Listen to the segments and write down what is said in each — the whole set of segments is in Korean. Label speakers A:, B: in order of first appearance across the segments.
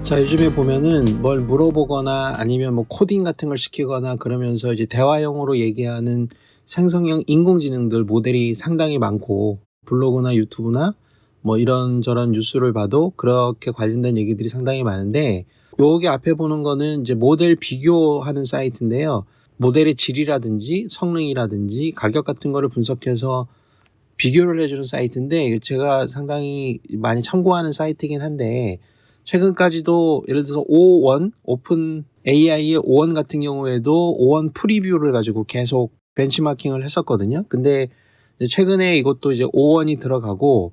A: 자, 요즘에 보면은 뭘 물어보거나 아니면 뭐 코딩 같은 걸 시키거나 그러면서 이제 대화형으로 얘기하는 생성형 인공지능들 모델이 상당히 많고, 블로그나 유튜브나 뭐 이런저런 뉴스를 봐도 그렇게 관련된 얘기들이 상당히 많은데, 여기 앞에 보는 거는 이제 모델 비교하는 사이트인데요. 모델의 질이라든지 성능이라든지 가격 같은 거를 분석해서 비교를 해주는 사이트인데, 제가 상당히 많이 참고하는 사이트이긴 한데, 최근까지도 예를 들어서 O1 오픈 AI의 O1 같은 경우에도 O1 프리뷰를 가지고 계속 벤치마킹을 했었거든요. 근데 최근에 이것도 이제 O1이 들어가고,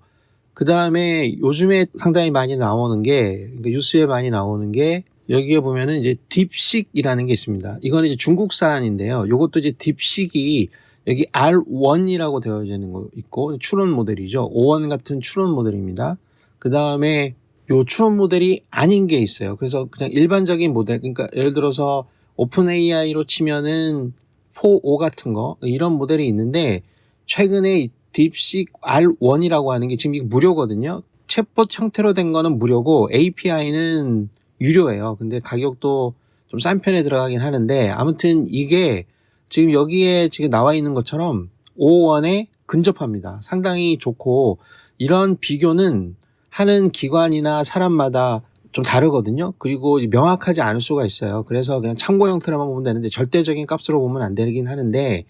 A: 그 다음에 요즘에 상당히 많이 나오는 게, 그러니까 뉴스에 많이 나오는 게, 여기에 보면은 이제 딥식이라는 게 있습니다. 이거는 이제 중국 사안인데요. 요것도 이제 딥식이 여기 R1이라고 되어지는 거 있고, 추론 모델이죠. O1 같은 추론 모델입니다. 그 다음에 요 추론 모델이 아닌 게 있어요. 그래서 그냥 일반적인 모델, 그러니까 예를 들어서 오픈 AI로 치면은 4O 같은 거, 이런 모델이 있는데, 최근에 딥식 R1이라고 하는 게 지금 이게 무료거든요. 챗봇 형태로 된 거는 무료고 API는 유료예요. 근데 가격도 좀 싼 편에 들어가긴 하는데, 아무튼 이게 지금 여기에 지금 나와 있는 것처럼 O1에 근접합니다. 상당히 좋고, 이런 비교는 하는 기관이나 사람마다 좀 다르거든요. 그리고 명확하지 않을 수가 있어요. 그래서 그냥 참고 형태로만 보면 되는데, 절대적인 값으로 보면 안 되긴 하는데,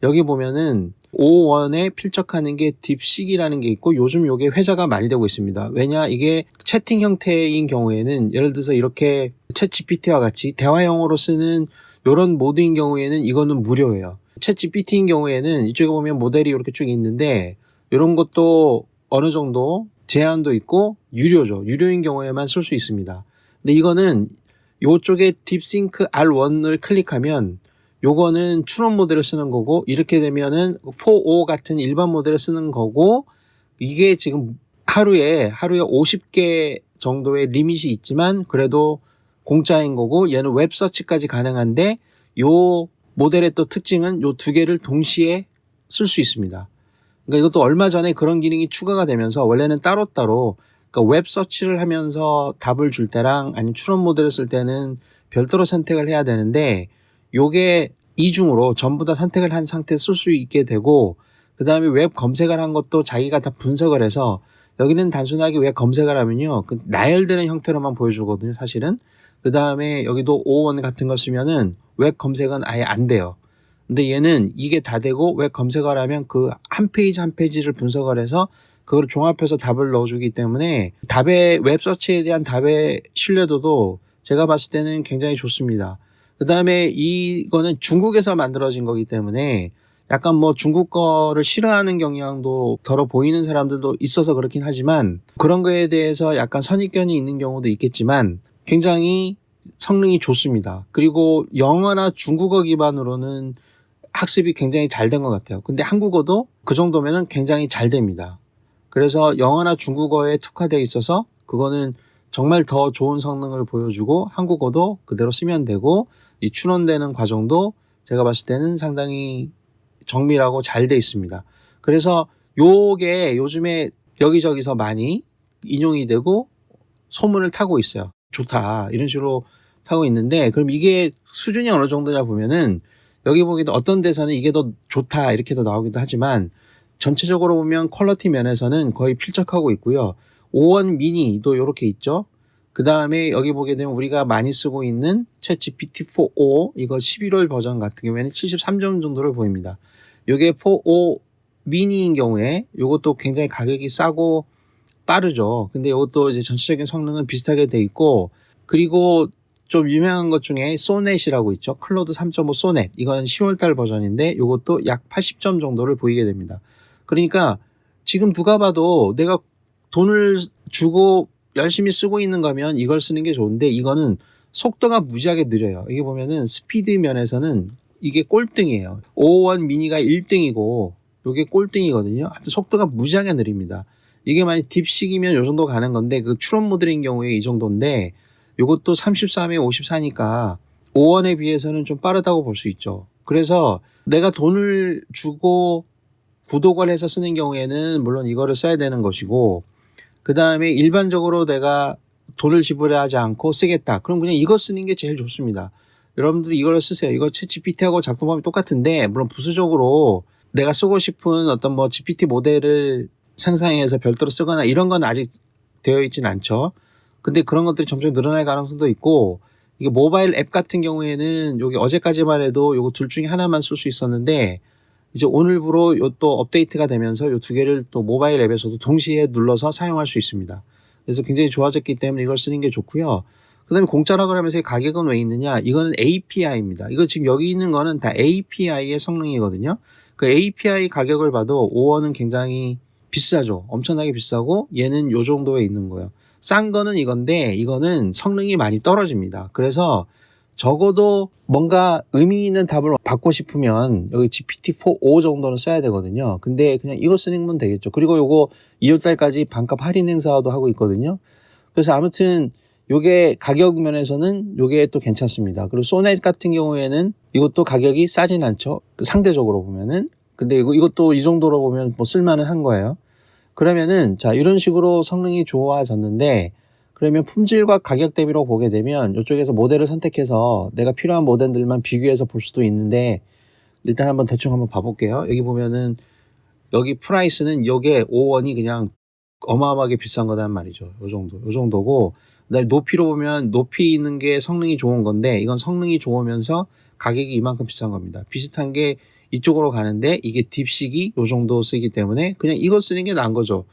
A: 여기 보면은 O1에 필적하는 게 딥식이라는 게 있고, 요즘 요게 회자가 많이 되고 있습니다. 왜냐, 이게 채팅 형태인 경우에는 예를 들어서 이렇게 챗 GPT와 같이 대화형으로 쓰는 이런 모드인 경우에는 이거는 무료예요. 챗 GPT인 경우에는 이쪽에 보면 모델이 이렇게 쭉 있는데, 이런 것도 어느 정도 제한도 있고 유료죠. 유료인 경우에만 쓸 수 있습니다. 근데 이거는 요쪽에 딥싱크 R1을 클릭하면 요거는 추론 모델을 쓰는 거고, 이렇게 되면은 4O 같은 일반 모델을 쓰는 거고, 이게 지금 하루에 50개 정도의 리밋이 있지만 그래도 공짜인 거고, 얘는 웹 서치까지 가능한데, 요 모델의 또 특징은 요 두 개를 동시에 쓸 수 있습니다. 그러니까 이것도 얼마 전에 그런 기능이 추가가 되면서, 원래는 따로따로 그러니까 웹 서치를 하면서 답을 줄 때랑 아니면 추론 모델을 쓸 때는 별도로 선택을 해야 되는데, 요게 이중으로 전부 다 선택을 한 상태에 쓸 수 있게 되고, 그 다음에 웹 검색을 한 것도 자기가 다 분석을 해서, 여기는 단순하게 웹 검색을 하면요, 그 나열되는 형태로만 보여주거든요, 사실은. 그 다음에 여기도 O1 같은 거 쓰면은 웹 검색은 아예 안 돼요. 근데 얘는 이게 다 되고 웹 검색을 하면 그 한 페이지 한 페이지를 분석을 해서 그걸 종합해서 답을 넣어주기 때문에, 답의 웹서치에 대한 답의 신뢰도도 제가 봤을 때는 굉장히 좋습니다. 그 다음에 이거는 중국에서 만들어진 거기 때문에 약간 뭐 중국 거를 싫어하는 경향도 덜어 보이는 사람들도 있어서 그렇긴 하지만, 그런 거에 대해서 약간 선입견이 있는 경우도 있겠지만 굉장히 성능이 좋습니다. 그리고 영어나 중국어 기반으로는 학습이 굉장히 잘 된 것 같아요. 근데 한국어도 그 정도면은 굉장히 잘 됩니다. 그래서 영어나 중국어에 특화되어 있어서 그거는 정말 더 좋은 성능을 보여주고, 한국어도 그대로 쓰면 되고, 이 추론되는 과정도 제가 봤을 때는 상당히 정밀하고 잘 돼 있습니다. 그래서 요게 요즘에 여기저기서 많이 인용이 되고 소문을 타고 있어요. 좋다, 이런 식으로 타고 있는데, 그럼 이게 수준이 어느 정도냐 보면은, 여기 보기도 어떤 데서는 이게 더 좋다 이렇게도 나오기도 하지만, 전체적으로 보면 퀄리티 면에서는 거의 필적하고 있고요. O1 미니도 이렇게 있죠. 그 다음에 여기 보게 되면 우리가 많이 쓰고 있는 챗 GPT-4o, 이거 11월 버전 같은 경우에는 73점 정도를 보입니다. 이게 4o 미니인 경우에 이것도 굉장히 가격이 싸고 빠르죠. 근데 이것도 이제 전체적인 성능은 비슷하게 돼 있고, 그리고 좀 유명한 것 중에 소넷이라고 있죠. 클로드 3.5 소넷. 이건 10월달 버전인데 이것도 약 80점 정도를 보이게 됩니다. 그러니까 지금 누가 봐도 내가 돈을 주고 열심히 쓰고 있는 거면 이걸 쓰는 게 좋은데, 이거는 속도가 무지하게 느려요. 이게 보면은 스피드 면에서는 이게 꼴등이에요. O1 미니가 1등이고 이게 꼴등이거든요. 하여튼 속도가 무지하게 느립니다. 이게 만약 딥식이면 요 정도 가는 건데, 그 추론 모델인 경우에 이 정도인데, 요것도 33에 54니까 O1에 비해서는 좀 빠르다고 볼 수 있죠. 그래서 내가 돈을 주고 구독을 해서 쓰는 경우에는 물론 이거를 써야 되는 것이고, 그 다음에 일반적으로 내가 돈을 지불하지 않고 쓰겠다. 그럼 그냥 이거 쓰는 게 제일 좋습니다. 여러분들이 이걸 쓰세요. 이거 챗GPT하고 작동법이 똑같은데 물론 부수적으로 내가 쓰고 싶은 어떤 뭐 GPT 모델을 상상해서 별도로 쓰거나 이런 건 아직 되어 있진 않죠. 근데 그런 것들이 점점 늘어날 가능성도 있고 이게 모바일 앱 같은 경우에는 여기 어제까지만 해도 요거 둘 중에 하나만 쓸 수 있었는데 이제 오늘부로 요 또 업데이트가 되면서 요 두 개를 또 모바일 앱에서도 동시에 눌러서 사용할 수 있습니다. 그래서 굉장히 좋아졌기 때문에 이걸 쓰는 게 좋고요. 그다음에 공짜라 그러면서 이 가격은 왜 있느냐? 이거는 API입니다. 이거 지금 여기 있는 거는 다 API의 성능이거든요. 그 API 가격을 봐도 5원은 굉장히 비싸죠. 엄청나게 비싸고 얘는 요 정도에 있는 거예요. 싼 거는 이건데 이거는 성능이 많이 떨어집니다. 그래서 적어도 뭔가 의미 있는 답을 받고 싶으면 여기 GPT-4o 정도는 써야 되거든요. 근데 그냥 이거 쓰면 되겠죠. 그리고 요거 2월달까지 반값 할인 행사도 하고 있거든요. 그래서 아무튼 요게 가격 면에서는 요게 또 괜찮습니다. 그리고 소넷 같은 경우에는 이것도 가격이 싸진 않죠. 상대적으로 보면은. 근데 이것도 이 정도로 보면 뭐 쓸만은 한 거예요. 그러면은 자 이런 식으로 성능이 좋아졌는데 그러면 품질과 가격 대비로 보게 되면 이쪽에서 모델을 선택해서 내가 필요한 모델들만 비교해서 볼 수도 있는데 일단 한번 대충 한번 봐볼게요. 여기 보면은 여기 프라이스는 요게 5원이 그냥 어마어마하게 비싼 거단 말이죠. 요 정도고 그다음에 높이로 보면 높이 있는 게 성능이 좋은 건데 이건 성능이 좋으면서 가격이 이만큼 비싼 겁니다. 비슷한 게 이쪽으로 가는데 이게 딥식이 요 정도 쓰기 때문에 그냥 이거 쓰는 게 나은 거죠.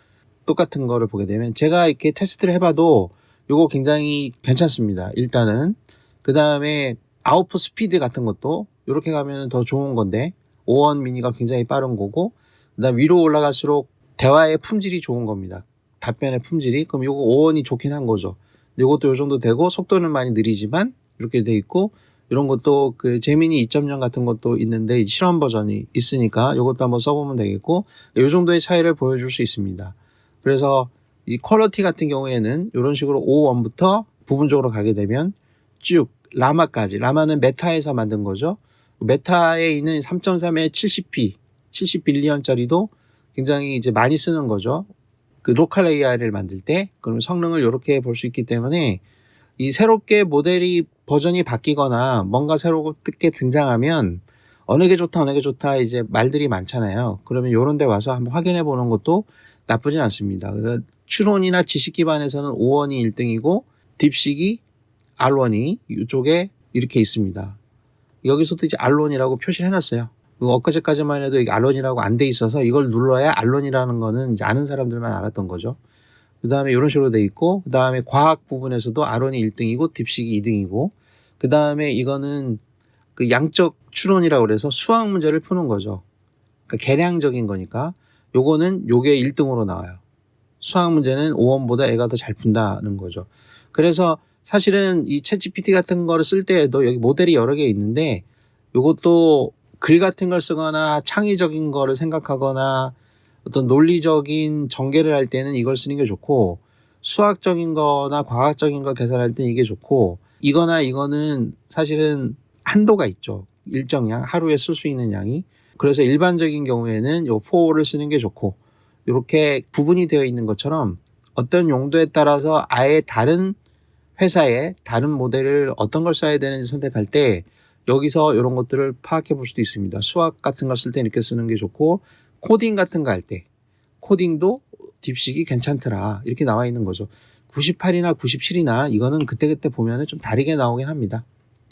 A: 똑같은 거를 보게 되면 제가 이렇게 테스트를 해봐도 요거 굉장히 괜찮습니다. 일단은 그 다음에 아웃풋 스피드 같은 것도 이렇게 가면 더 좋은 건데 5원 미니가 굉장히 빠른 거고 그다음 위로 올라갈수록 대화의 품질이 좋은 겁니다. 답변의 품질이 그럼 요거 5원이 좋긴 한 거죠. 요것도 요 정도 되고 속도는 많이 느리지만 이렇게 돼 있고 이런 것도 그 제미니 2.0 같은 것도 있는데 실험 버전이 있으니까 요것도 한번 써보면 되겠고 요 정도의 차이를 보여줄 수 있습니다. 그래서 이 퀄리티 같은 경우에는 이런 식으로 5원부터 부분적으로 가게 되면 쭉 라마까지 라마는 메타에서 만든 거죠. 메타에 있는 3.3의 70p 70빌리언짜리도 굉장히 이제 많이 쓰는 거죠. 그 로컬 AI를 만들 때 그럼 성능을 이렇게 볼 수 있기 때문에 이 새롭게 모델이 버전이 바뀌거나 뭔가 새롭게 등장하면 어느 게 좋다 이제 말들이 많잖아요. 그러면 이런 데 와서 한번 확인해 보는 것도 나쁘진 않습니다. 그러니까 추론이나 지식 기반에서는 5원이 1등이고 딥식이 R1이 이쪽에 이렇게 있습니다. 여기서도 이제 R1이라고 표시를 해놨어요. 엊그제까지만 해도 이게 R1이라고 안 돼 있어서 이걸 눌러야 R1이라는 거는 이제 아는 사람들만 알았던 거죠. 그 다음에 이런 식으로 돼 있고, 그 다음에 과학 부분에서도 R1이 1등이고, 딥식이 2등이고, 그 다음에 이거는 그 양적 추론이라고 그래서 수학 문제를 푸는 거죠. 그러니까 계량적인 거니까, 요거는 요게 1등으로 나와요. 수학 문제는 5원보다 애가 더 잘 푼다는 거죠. 그래서 사실은 이 챗GPT 같은 거를 쓸 때에도 여기 모델이 여러 개 있는데, 요것도 글 같은 걸 쓰거나 창의적인 거를 생각하거나 어떤 논리적인 전개를 할 때는 이걸 쓰는 게 좋고 수학적인 거나 과학적인 거 계산할 때는 이게 좋고 이거나 이거는 사실은 한도가 있죠. 일정 양 하루에 쓸 수 있는 양이. 그래서 일반적인 경우에는 요 4를 쓰는 게 좋고 이렇게 구분이 되어 있는 것처럼 어떤 용도에 따라서 아예 다른 회사의 다른 모델을 어떤 걸 써야 되는지 선택할 때 여기서 이런 것들을 파악해 볼 수도 있습니다. 수학 같은 걸 쓸 때 이렇게 쓰는 게 좋고 코딩 같은 거 할 때 코딩도 딥식이 괜찮더라 이렇게 나와 있는 거죠. 98이나 97이나 이거는 그때그때 보면은 좀 다르게 나오긴 합니다.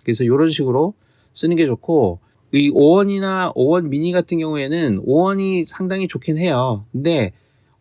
A: 그래서 이런 식으로 쓰는 게 좋고 이 5원이나 5원 미니 같은 경우에는 5원이 상당히 좋긴 해요. 근데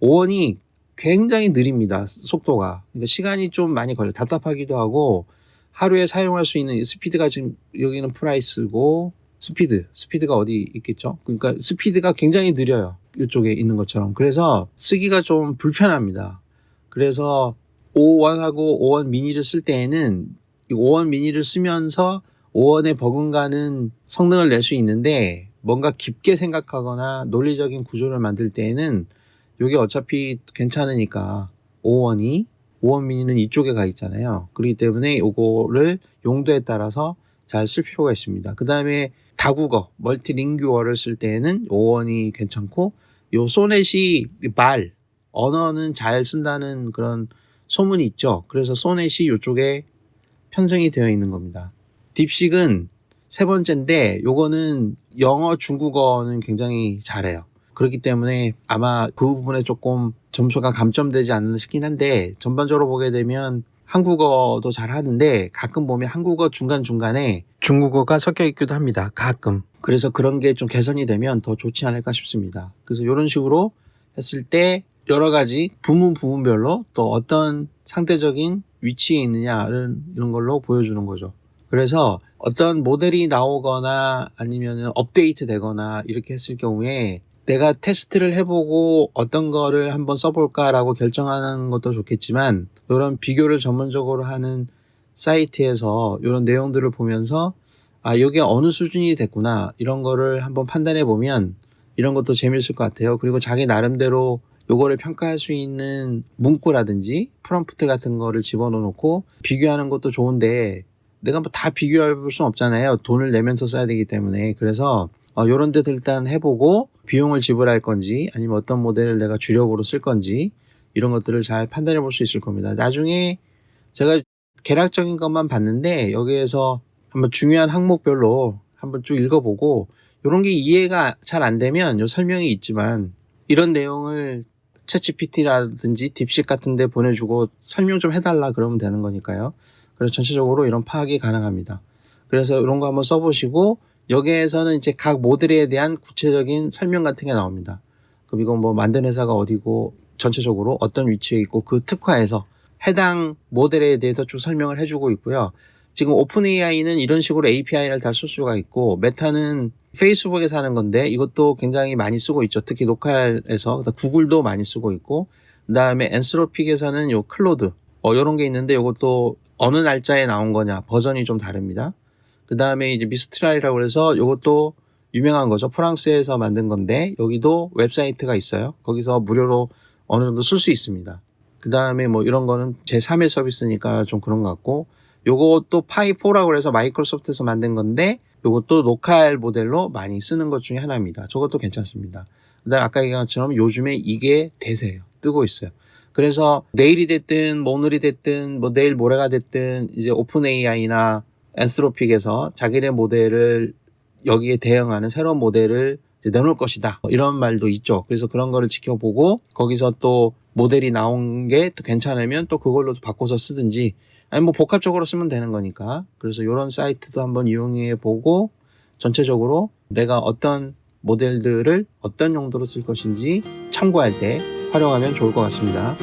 A: 5원이 굉장히 느립니다. 속도가. 그러니까 시간이 좀 많이 걸려요. 답답하기도 하고 하루에 사용할 수 있는 스피드가 지금 여기는 프라이스고 스피드가 어디 있겠죠? 그러니까 스피드가 굉장히 느려요. 이쪽에 있는 것처럼. 그래서 쓰기가 좀 불편합니다. 그래서 5원하고 5원 미니를 쓸 때에는 5원 미니를 쓰면서 5원에 버금가는 성능을 낼 수 있는데 뭔가 깊게 생각하거나 논리적인 구조를 만들 때에는 이게 어차피 괜찮으니까 5원 미니는 이쪽에 가 있잖아요. 그렇기 때문에 이거를 용도에 따라서 잘 쓸 필요가 있습니다. 그 다음에 다국어, 멀티링규어를 쓸 때에는 5원이 괜찮고 요 소넷이 언어는 잘 쓴다는 그런 소문이 있죠. 그래서 소넷이 이쪽에 편성이 되어 있는 겁니다. 딥식은 세 번째인데 요거는 영어, 중국어는 굉장히 잘해요. 그렇기 때문에 아마 그 부분에 조금 점수가 감점되지 않나 싶긴 한데 전반적으로 보게 되면 한국어도 잘 하는데 가끔 보면 한국어 중간중간에 중국어가 섞여 있기도 합니다. 가끔. 그래서 그런 게 좀 개선이 되면 더 좋지 않을까 싶습니다. 그래서 이런 식으로 했을 때 여러 가지 부문별로 또 어떤 상대적인 위치에 있느냐는 이런 걸로 보여주는 거죠. 그래서 어떤 모델이 나오거나 아니면 업데이트 되거나 이렇게 했을 경우에 내가 테스트를 해보고 어떤 거를 한번 써볼까라고 결정하는 것도 좋겠지만 이런 비교를 전문적으로 하는 사이트에서 이런 내용들을 보면서 이게 어느 수준이 됐구나 이런 거를 한번 판단해 보면 이런 것도 재미있을 것 같아요. 그리고 자기 나름대로 요거를 평가할 수 있는 문구라든지 프롬프트 같은 거를 집어넣어 놓고 비교하는 것도 좋은데 내가 뭐 다 비교해 볼 수는 없잖아요. 돈을 내면서 써야 되기 때문에. 그래서 요런 데들 일단 해보고 비용을 지불할 건지 아니면 어떤 모델을 내가 주력으로 쓸 건지 이런 것들을 잘 판단해 볼 수 있을 겁니다. 나중에 제가 개략적인 것만 봤는데 여기에서 한번 중요한 항목별로 한번 쭉 읽어보고 이런 게 이해가 잘 안 되면 요 설명이 있지만 이런 내용을 챗GPT라든지 딥식 같은 데 보내주고 설명 좀 해달라 그러면 되는 거니까요. 그래서 전체적으로 이런 파악이 가능합니다. 그래서 이런 거 한번 써보시고 여기에서는 이제 각 모델에 대한 구체적인 설명 같은 게 나옵니다. 그럼 이건 뭐 만든 회사가 어디고 전체적으로 어떤 위치에 있고 그 특화에서 해당 모델에 대해서 쭉 설명을 해주고 있고요. 지금 오픈 AI는 이런 식으로 API를 다 쓸 수가 있고 메타는 페이스북에서 하는 건데 이것도 굉장히 많이 쓰고 있죠. 특히 로컬에서 구글도 많이 쓰고 있고 그다음에 엔스로픽에서는 요 클로드 이런 게 있는데 이것도 어느 날짜에 나온 거냐 버전이 좀 다릅니다. 그다음에 이제 미스트랄이라고 해서 이것도 유명한 거죠. 프랑스에서 만든 건데 여기도 웹사이트가 있어요. 거기서 무료로 어느 정도 쓸 수 있습니다. 그다음에 뭐 이런 거는 제3의 서비스니까 좀 그런 것 같고 요것도 파이4라고 해서 마이크로소프트에서 만든 건데 요것도 로컬 모델로 많이 쓰는 것 중에 하나입니다. 저것도 괜찮습니다. 그다음에 아까 얘기한 것처럼 요즘에 이게 대세예요. 뜨고 있어요. 그래서 내일이 됐든 뭐 오늘이 됐든 뭐 내일 모레가 됐든 이제 오픈 AI나 엔스로픽에서 자기네 모델을 여기에 대응하는 새로운 모델을 내놓을 것이다. 이런 말도 있죠. 그래서 그런 거를 지켜보고 거기서 또 모델이 나온 게 또 괜찮으면 또 그걸로 바꿔서 쓰든지 아니 뭐 복합적으로 쓰면 되는 거니까. 그래서 이런 사이트도 한번 이용해 보고 전체적으로 내가 어떤 모델들을 어떤 용도로 쓸 것인지 참고할 때 활용하면 좋을 것 같습니다.